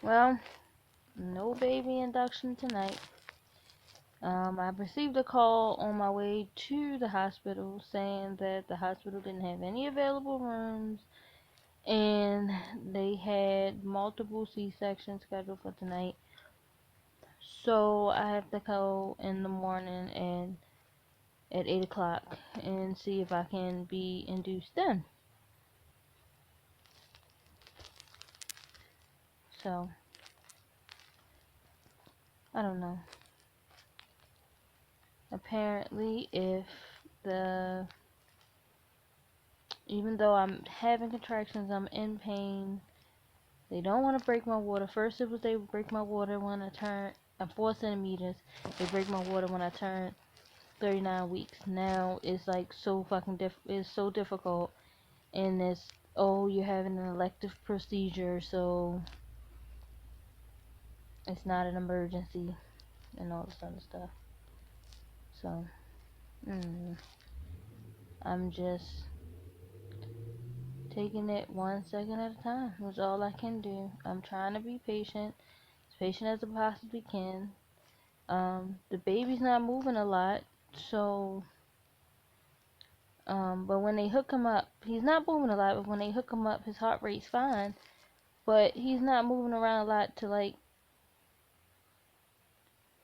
Well, no baby induction tonight. I received a call on my way to the hospital saying that the hospital didn't have any available rooms and they had multiple C-sections scheduled for tonight. So I have to go in the morning and at 8 o'clock and see if I can be induced then. So, I don't know. Apparently, even though I'm having contractions, I'm in pain. They don't want to break my water. First it was they break my water when I turn 4 centimeters. They break my water when I turn 39 weeks. Now it's like so fucking it's so difficult. And it's, oh, you're having an elective procedure, so it's not an emergency and all this other stuff. So, I'm just taking it 1 second at a time. That's all I can do. I'm trying to be patient, as patient as I possibly can. The baby's not moving a lot, so, but when they hook him up, he's not moving a lot, but when they hook him up, his heart rate's fine, but he's not moving around a lot to, like,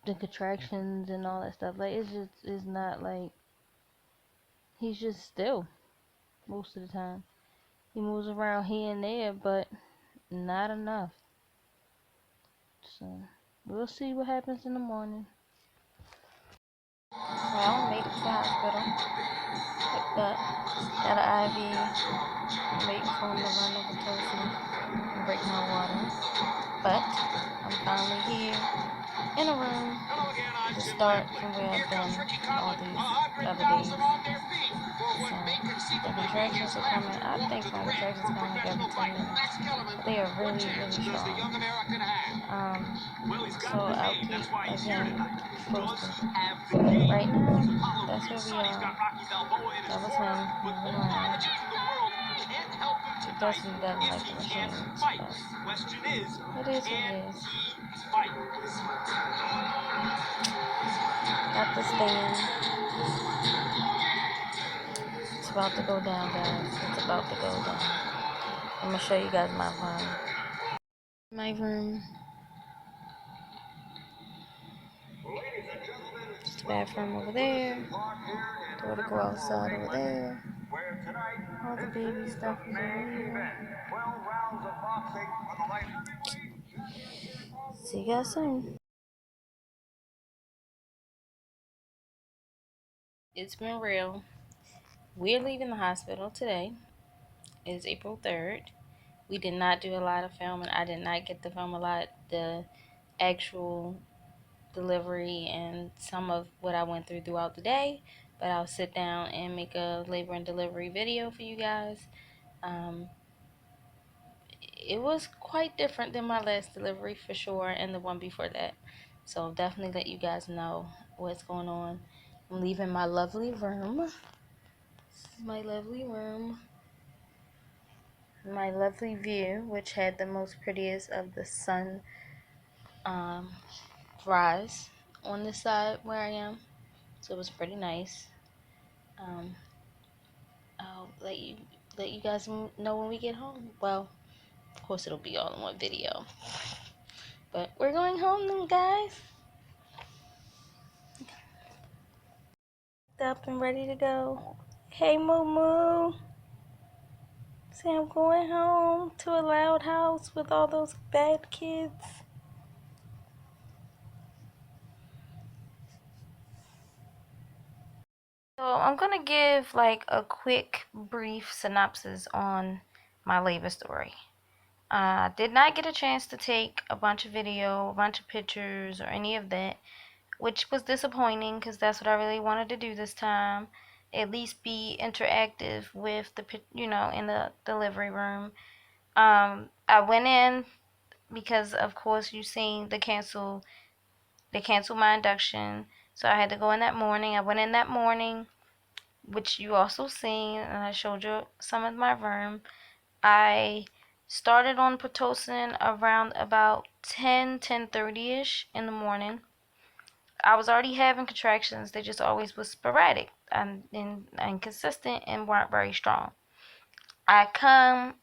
the contractions and all that stuff. Like, it's not, like, he's just still, most of the time. He moves around here and there, but not enough. So, we'll see what happens in the morning. Well, made it to the hospital. Picked up, got an IV, waiting for him to run over Toasty and break my water. But I'm finally here in a room to start from where I've been all these other days. So the contractions are coming. I think my contractions come like every 10 minutes. But they are really, really strong. So I'll keep, again, posted. Right now, that's where we are. That was him moving around. He definitely doesn't like the machines, but it is what it is. Got this thing. It's about to go down, guys. It's about to go down. I'm gonna show you guys my room. My room. Just the bathroom over there. Door to go outside over there. All the baby stuff is over here. See you guys soon. It's been real. We're leaving the hospital today. It's April 3rd. We did not do a lot of filming. I did not get to film a lot. The actual delivery and some of what I went through throughout the day, but I'll sit down and make a labor and delivery video for you guys. It was quite different than my last delivery for sure, and the one before that, so I'll definitely let you guys know what's going on. I'm leaving my lovely room. This is my lovely room, my lovely view, which had the most prettiest of the sun rise on this side where I am, so it was pretty nice. I'll let you guys know when we get home. Well, of course it'll be all in one video, but we're going home now, guys. Up and ready to go. Hey, Moo Moo. Say I'm going home to a loud house with all those bad kids. So I'm gonna give like a quick brief synopsis on my labor story. I did not get a chance to take a bunch of video, a bunch of pictures, or any of that, which was disappointing because that's what I really wanted to do this time. At least be interactive with the, in the delivery room. I went in because, of course, you seen they canceled my induction, so I had to go in that morning. I went in that morning, which you also seen, and I showed you some of my room. I Started on Pitocin around about 10:30ish in the morning. I was already having contractions. They just always was sporadic and inconsistent and weren't very strong. I come,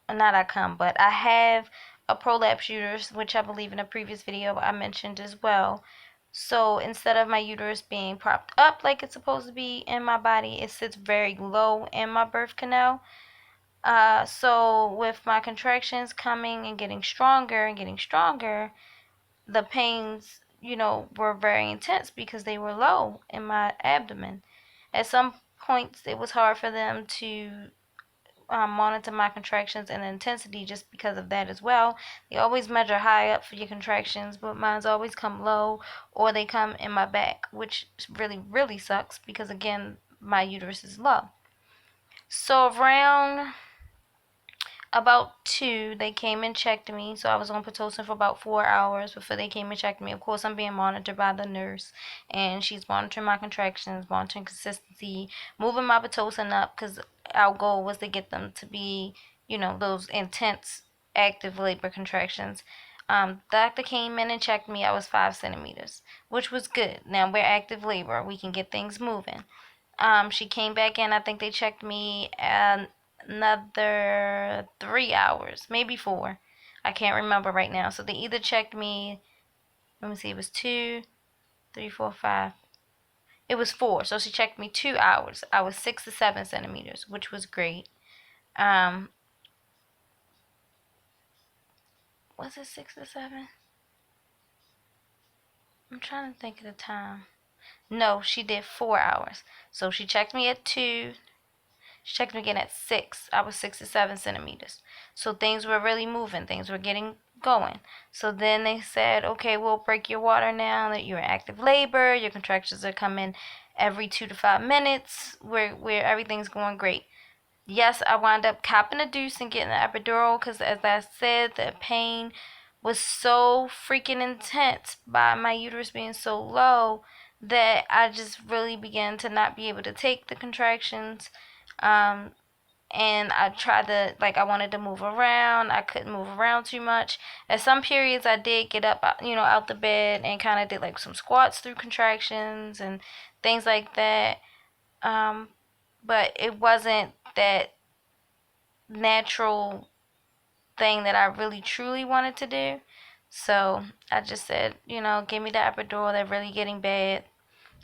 not I come, but I have a prolapse uterus, which I believe in a previous video I mentioned as well. So instead of my uterus being propped up like it's supposed to be in my body, it sits very low in my birth canal. So with my contractions coming and getting stronger and getting stronger, the pains, were very intense because they were low in my abdomen. At some points, it was hard for them to monitor my contractions and the intensity just because of that as well. They always measure high up for your contractions, but mine's always come low or they come in my back, which really, really sucks because, again, my uterus is low. So around about 2, they came and checked me. So I was on Pitocin for about 4 hours before they came and checked me. Of course, I'm being monitored by the nurse, and she's monitoring my contractions, monitoring consistency, moving my Pitocin up because our goal was to get them to be, those intense active labor contractions. Doctor came in and checked me. I was 5 centimeters, which was good. Now we're active labor. We can get things moving. She came back in. I think they checked me another 3 hours, maybe 4. I can't remember right now. So they either checked me, let me see, it was 2, 3, 4, 5. It was 4. So she checked me 2 hours. I was 6 to 7 centimeters, which was great. Was it 6 to 7? I'm trying to think of the time. No, she did 4 hours. So she checked me at 2. She checked me again at 6. I was 6 to 7 centimeters. So things were really moving. Things were getting going. So then they said, okay, we'll break your water now that you're in active labor. Your contractions are coming every 2 to 5 minutes. Where everything's going great. Yes, I wound up copping a deuce and getting the epidural because, as I said, the pain was so freaking intense by my uterus being so low that I just really began to not be able to take the contractions. And I tried to, I wanted to move around. I couldn't move around too much. At some periods, I did get up, out the bed and kind of did some squats through contractions and things like that. But it wasn't that natural thing that I really truly wanted to do. So I just said, give me the epidural. They're really getting bad.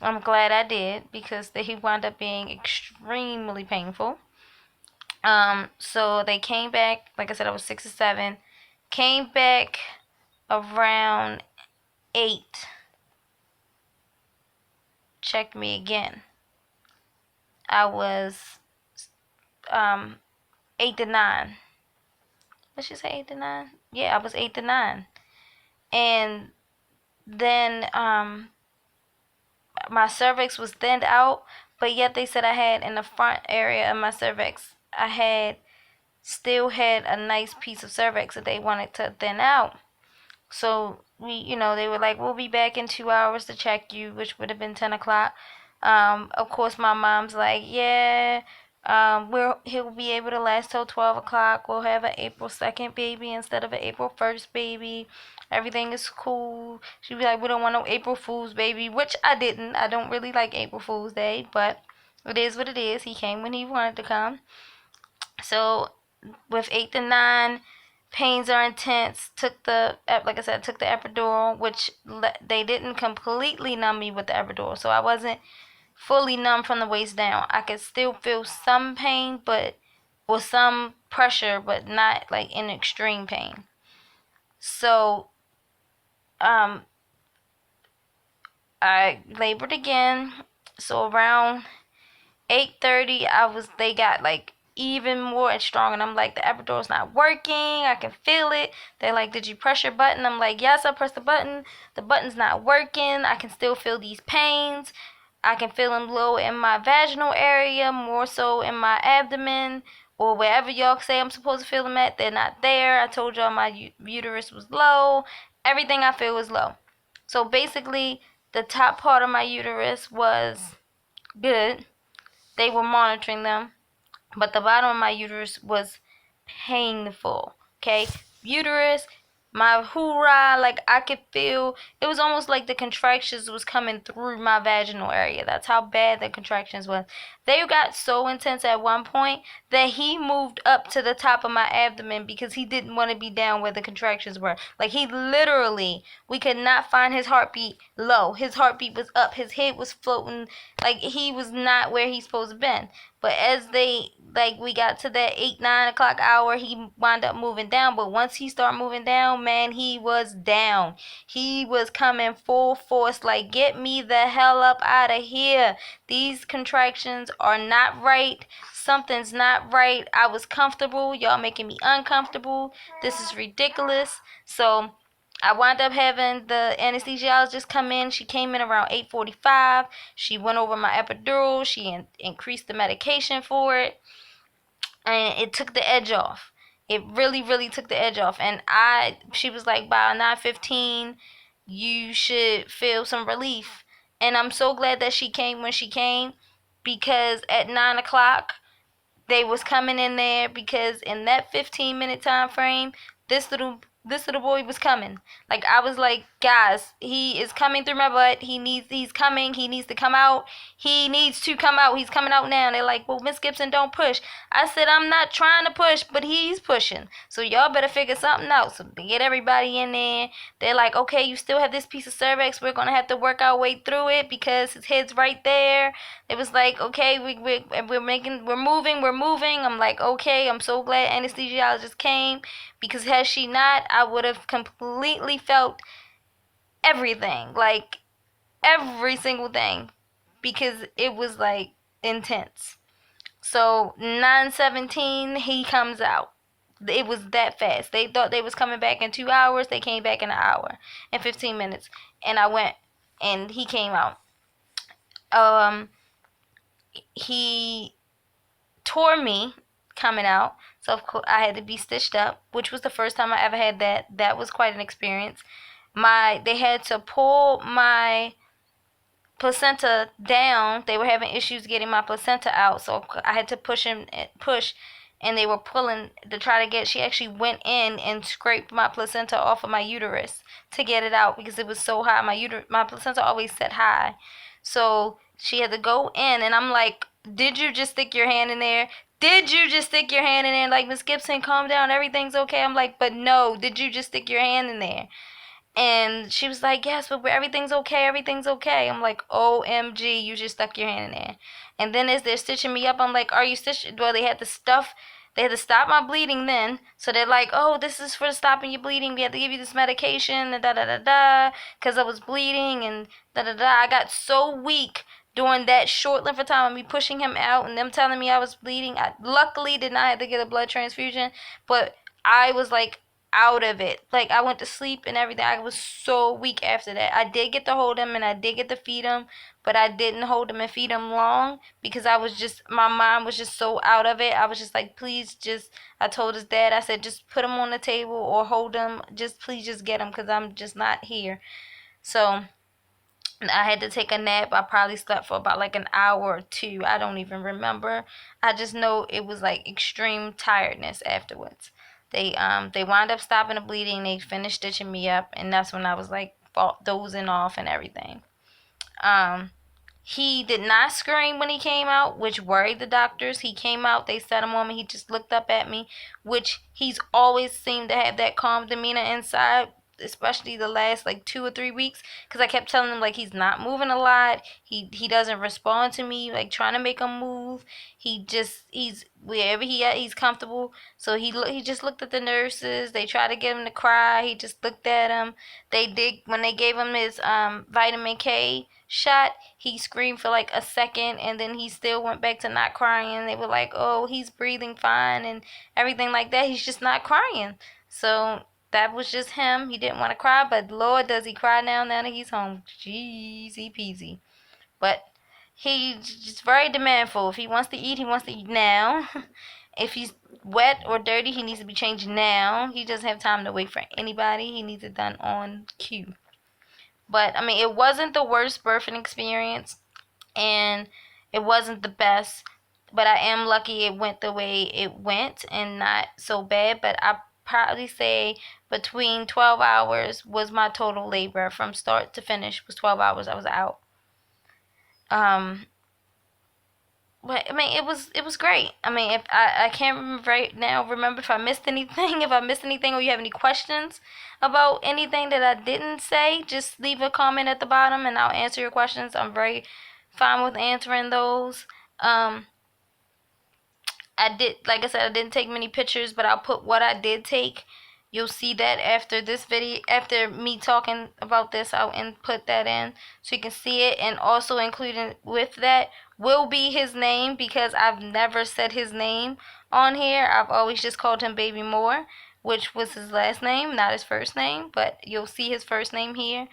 I'm glad I did because they wound up being extremely painful. So they came back, like I said, I was 6 or 7. Came back around 8. Checked me again. I was 8 to 9. Did she say 8 to 9? Yeah, I was 8 to 9. And then my cervix was thinned out, but yet they said I had in the front area of my cervix, I still had a nice piece of cervix that they wanted to thin out. So they were like, we'll be back in 2 hours to check you, which would have been 10 o'clock. Of course, my mom's like, yeah, he'll be able to last till 12 o'clock. We'll have an April 2nd baby instead of an April 1st baby. Everything is cool. She'd be like, we don't want no April Fool's baby, which I didn't. I don't really like April Fool's Day, but it is what it is. He came when he wanted to come. So with 8 to 9, pains are intense. Like I said, took the epidural, which they didn't completely numb me with the epidural. So I wasn't fully numb from the waist down. I could still feel some pain, or some pressure, but not in extreme pain. So I labored again. So around 8:30, they got even more strong, and I'm like, the epidural's not working. I can feel it. They're like, did you press your button? I'm like, yes, I pressed the button. The button's not working. I can still feel these pains. I can feel them low in my vaginal area, more so in my abdomen, or wherever y'all say I'm supposed to feel them at. They're not there. I told y'all my uterus was low. Everything I feel was low. So basically, the top part of my uterus was good. They were monitoring them. But the bottom of my uterus was painful. Okay, uterus, my hoorah, like I could feel it was almost like the contractions was coming through my vaginal area. That's how bad the contractions was. They got so intense at one point that he moved up to the top of my abdomen because he didn't want to be down where the contractions were. Like he literally, we could not find his heartbeat low. His heartbeat was up. His head was floating. Like he was not where he's supposed to been. But as we got to that 8, 9 o'clock hour, he wound up moving down. But once he started moving down, man, he was down. He was coming full force, like, get me the hell up out of here. These contractions are not right. Something's not right. I was comfortable. Y'all making me uncomfortable. This is ridiculous. So I wound up having the anesthesiologist come in. She came in around 8:45. She went over my epidural. She increased the medication for it, and it took the edge off. It really, really took the edge off. And she was like, by 9:15, you should feel some relief. And I'm so glad that she came when she came, because at 9 o'clock, they was coming in there, because in that 15-minute time frame, this little boy was coming. Like, I was like, guys, he is coming through my butt. He's coming. He needs to come out. He needs to come out. He's coming out now. And they're like, well, Miss Gibson, don't push. I said, I'm not trying to push, but he's pushing. So y'all better figure something out. So they get everybody in there. They're like, okay, you still have this piece of cervix. We're going to have to work our way through it because his head's right there. It was like, okay, we're moving. I'm like, okay, I'm so glad anesthesiologist came, because had she not, I would have completely felt everything, like every single thing, because it was like intense. So 9:17, he comes out. It was that fast. They thought they was coming back in 2 hours. They came back in an hour and 15 minutes, and I went, and he came out. He tore me coming out, so of course I had to be stitched up, which was the first time I ever had that. That was quite an experience. They had to pull my placenta down. They were having issues getting my placenta out, so I had to push, and they were pulling to try to get. She actually went in and scraped my placenta off of my uterus to get it out, because it was so high. My placenta always set high, so she had to go in, and I'm like, did you just stick your hand in there? Did you just stick your hand in there? Like, Miss Gibson, calm down, everything's okay. I'm like, but no, did you just stick your hand in there? And she was like, yes, but everything's okay, everything's okay. I'm like, OMG, you just stuck your hand in there. And then as they're stitching me up, I'm like, are you stitching? Well, they had to stop my bleeding then. So they're like, oh, this is for stopping your bleeding. We had to give you this medication, and da-da-da-da, because I was bleeding, and da-da-da. I got so weak during that short length of time of me pushing him out and them telling me I was bleeding. I luckily did not have to get a blood transfusion, but I was like out of it. Like, I went to sleep and everything. I was so weak after that. I did get to hold him and I did get to feed him, but I didn't hold him and feed him long, because my mind was just so out of it. I was just like, please just, I told his dad, I said, just put him on the table or hold him. Just please just get him, because I'm just not here. So I had to take a nap. I probably slept for about like an hour or two. I don't even remember. I just know it was like extreme tiredness afterwards. They wound up stopping the bleeding. They finished stitching me up, and that's when I was like dozing off and everything. Um, he did not scream when he came out, which worried the doctors. He came out, they set him on me, he just looked up at me, which he's always seemed to have that calm demeanor inside, especially the last like 2 or 3 weeks, because I kept telling him like he's not moving a lot. He doesn't respond to me, like trying to make him move. He's wherever he at, he's comfortable. So he just looked at the nurses. They tried to get him to cry. He just looked at him. They did, when they gave him his vitamin K shot, he screamed for like a second, and then he still went back to not crying. They were like, oh, he's breathing fine and everything like that. He's just not crying. So that was just him. He didn't want to cry, but Lord, does he cry now that he's home. Jeezy peasy. But he's just very demandful. If he wants to eat, he wants to eat now. If he's wet or dirty, he needs to be changed now. He doesn't have time to wait for anybody. He needs it done on cue. But, I mean, it wasn't the worst birthing experience, and it wasn't the best. but I am lucky it went the way it went and not so bad. But I probably say between 12 hours was my total labor from start to finish was 12 hours I was out. Um, but I mean, it was great. I mean, if I can't remember right now, remember if I missed anything, if I missed anything, or you have any questions about anything that I didn't say, just leave a comment at the bottom and I'll answer your questions. I'm very fine with answering those. I did, like I said, I didn't take many pictures, but I'll put what I did take. You'll see that after this video, after me talking about this, I'll input that in so you can see it. And also including with that will be his name, because I've never said his name on here. I've always just called him Baby Moore, which was his last name, not his first name, but you'll see his first name here.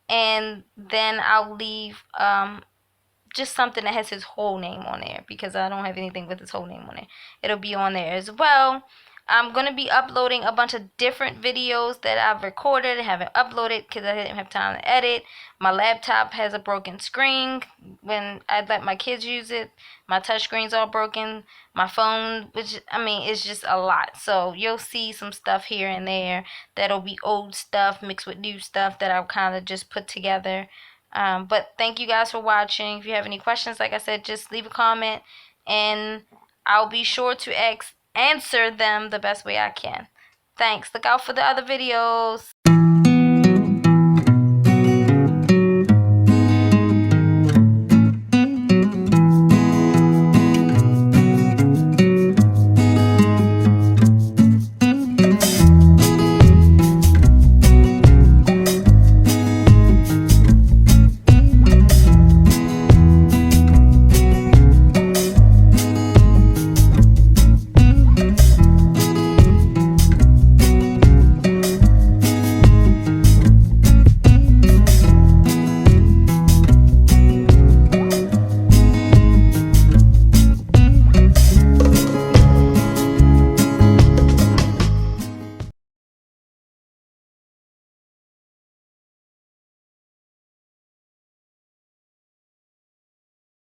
And then I'll leave just something that has his whole name on there, because I don't have anything with his whole name on it. It'll be on there as well. I'm going to be uploading a bunch of different videos that I've recorded and haven't uploaded because I didn't have time to edit. My laptop has a broken screen when I let my kids use it. My touch screen's all broken. My phone, which, I mean, it's just a lot. So you'll see some stuff here and there that'll be old stuff mixed with new stuff that I've kind of just put together. But thank you guys for watching. If you have any questions, like I said, just leave a comment and I'll be sure to answer them the best way I can. Thanks. Look out for the other videos.